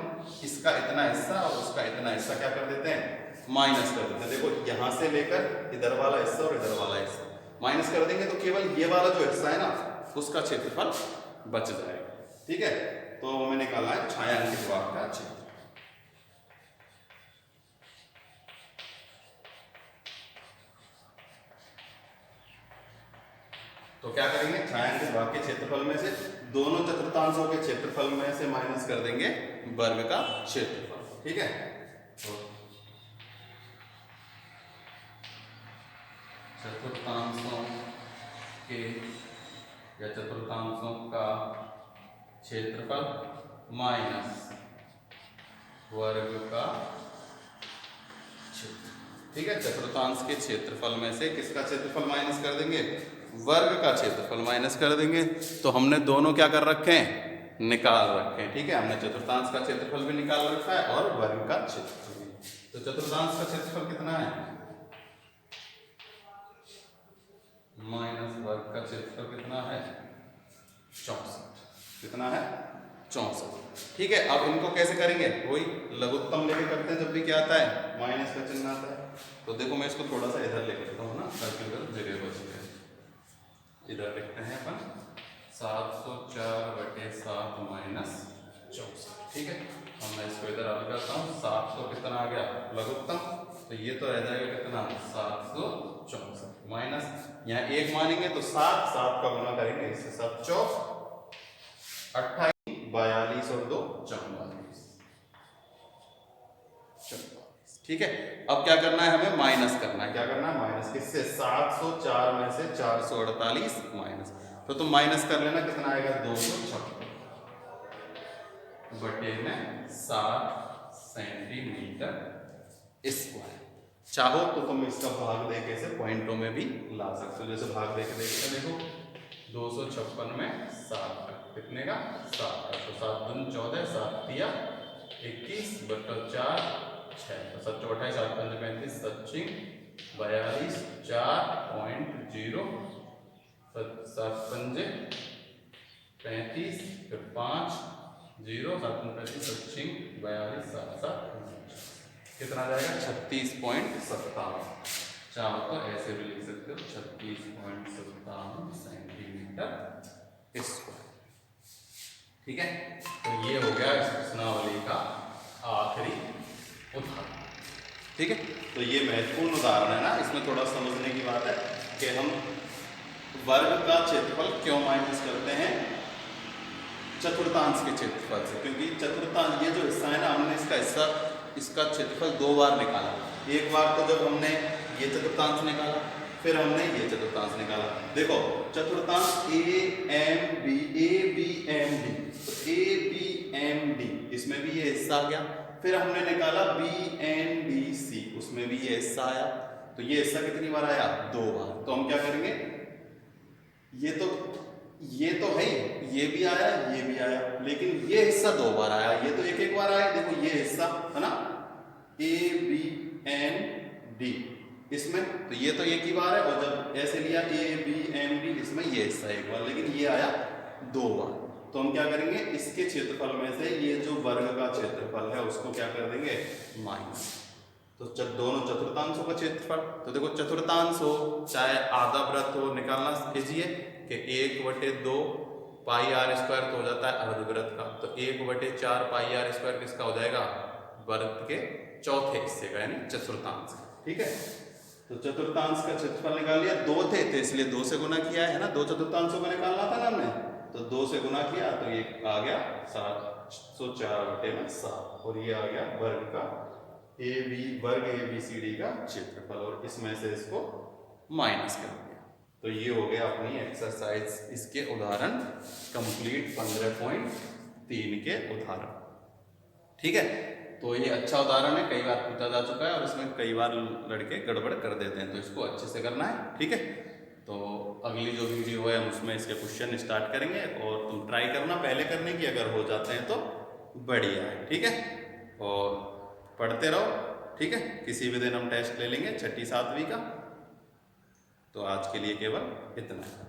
इसका इतना हिस्सा और उसका इतना हिस्सा क्या कर देते हैं, माइनस कर देते हैं। देखो यहां से लेकर इधर वाला हिस्सा और इधर वाला हिस्सा माइनस कर देंगे तो केवल ये वाला जो हिस्सा है ना उसका क्षेत्रफल बच जाएगा। ठीक है, तो हमें निकालना है छायांकित भाग का क्षेत्र। तो क्या करेंगे, छायांकित भाग के क्षेत्रफल में से दोनों चतुर्थांशों के क्षेत्रफल में से माइनस कर देंगे वर्ग का क्षेत्रफल। ठीक है, तो चतुर्थांशों के या चतुर्थांशों का क्षेत्रफल माइनस वर्ग का क्षेत्र। ठीक है, चतुर्थांश के क्षेत्रफल में से किसका क्षेत्रफल माइनस कर देंगे, वर्ग का क्षेत्रफल माइनस कर देंगे। तो हमने दोनों क्या कर रखे हैं, निकाल रखे हैं। ठीक है, हमने चतुर्थांश का क्षेत्रफल भी निकाल रखा है और वर्ग का क्षेत्रफल भी। तो चतुर्थांश का क्षेत्रफल कितना है, माइनस वर्ग का क्षेत्रफल कितना है, 64। कितना है, 64। ठीक है, अब इनको कैसे करेंगे, वही लघुत्तम लेके करते हैं जब भी क्या आता है, माइनस का चिन्ह आता है। तो देखो मैं इसको थोड़ा सा इधर लेके चलता हूँ ना, सर्कुलर जगह बच गया। इधर लिखते हैं अपन 704/7 माइनस 64। ठीक है, अब मैं इसको इधर हल करता हूँ। 700 कितना आ गया, लघुत्तम, तो ये तो रह जाएगा कितना, 764 माइनस, यहाँ 1 मानेंगे तो 7 का गुना करेंगे इससे 7 चौक 28, 42 और 2 44। ठीक है, अब क्या करना है, हमें माइनस करना है। क्या करना है, माइनस किससे, 704 में से 448 माइनस, तो तुम माइनस कर लेना कितना आएगा, 256 बटे में 7 सेंटीमीटर स्क्वायर। चाहो तो तुम इसका भाग देके से पॉइंटों में भी ला सकते हो। जैसे भाग देके देखो 256 में 7 कितने का, 7 का, तो 7 दूनी 14, 7 तिया 21 बटा 4 6, तो 7 चौक 28, 7 पंजे 35, 7 42, 4.0, 7 पंजे 35, फिर 5 0, 7 35, 7 42, 7 7 कितना जाएगा, 36.57। चाहो तो ऐसे भी लिख सकते हो 36.57 सेंटीमीटर स्क्वायर। ठीक है, तो ये हो गया इस प्रश्नावली का आखिरी उदाहरण। ठीक है, तो ये महत्वपूर्ण उदाहरण है ना, इसमें थोड़ा समझने की बात है कि हम वर्ग का क्षेत्रफल क्यों माइनस करते हैं चतुर्थांश के क्षेत्रफल से, क्योंकि चतुर्थांश ये जो हिस्सा है ना, हमने इसका क्षेत्रफल 2 बार निकाला। एक बार तो जब हमने ये चतुर्थांश निकाला, फिर हमने ये चतुर्थांश निकाला। देखो चतुर्थांश ABMD, तो ABMD इसमें भी ये हिस्सा आ गया। फिर हमने निकाला BNDC, उसमें भी ये हिस्सा आया। तो ये हिस्सा कितनी बार आया, 2 बार। तो हम क्या करेंगे, ये तो है ही, ये भी आया, ये भी आया, लेकिन ये हिस्सा 2 बार आया, ये तो एक बार आया। देखो ये हिस्सा है ना ABND इसमें, तो ये तो एक ही बार है, और जब ऐसे लिया ABMD इसमें ये हिस्सा एक बार, लेकिन ये आया 2 बार। तो हम क्या करेंगे, इसके क्षेत्रफल में से ये जो वर्ग का क्षेत्रफल है उसको क्या कर देंगे, माइनस। तो दोनों चतुर्थांशों का क्षेत्रफल, तो देखो चतुर्थांश हो चाहे आधा वृत्त हो, निकालना कीजिए कि 1/2 पाई आर स्क्वायर तो हो जाता है अर्धवृत्त का, तो 1/4 पाई आर स्क्वायर किसका हो जाएगा, वृत्त के चौथे हिस्से का, यानी चतुर्थांश। ठीक है, तो चतुर्थांश का क्षेत्रफल निकाल लिया। 2 थे तो इसलिए 2 से गुना किया है ना, 2 चतुर्थांशों को निकालना था ना हमने, तो 2 से गुना किया, तो ये आ गया 704/7, और ये आ गया वर्ग का वर्ग ABCD का क्षेत्रफल, और इसमें से इसको माइनस कर दिया। तो ये हो गया अपनी एक्सरसाइज, इसके उदाहरण कंप्लीट 15.3 के उदाहरण। ठीक है, तो ये अच्छा उदाहरण है, कई बार पूछा जा चुका है, और इसमें कई बार लड़के गड़बड़ कर देते हैं, तो इसको अच्छे से करना है। ठीक है, तो अगली जो वीडियो है उसमें इसके क्वेश्चन स्टार्ट करेंगे, और तुम ट्राई करना पहले करने की, अगर हो जाते हैं तो बढ़िया है। ठीक है, और पढ़ते रहो। ठीक है, किसी भी दिन हम टेस्ट ले लेंगे 6ठी 7वीं का। तो आज के लिए केवल इतना है।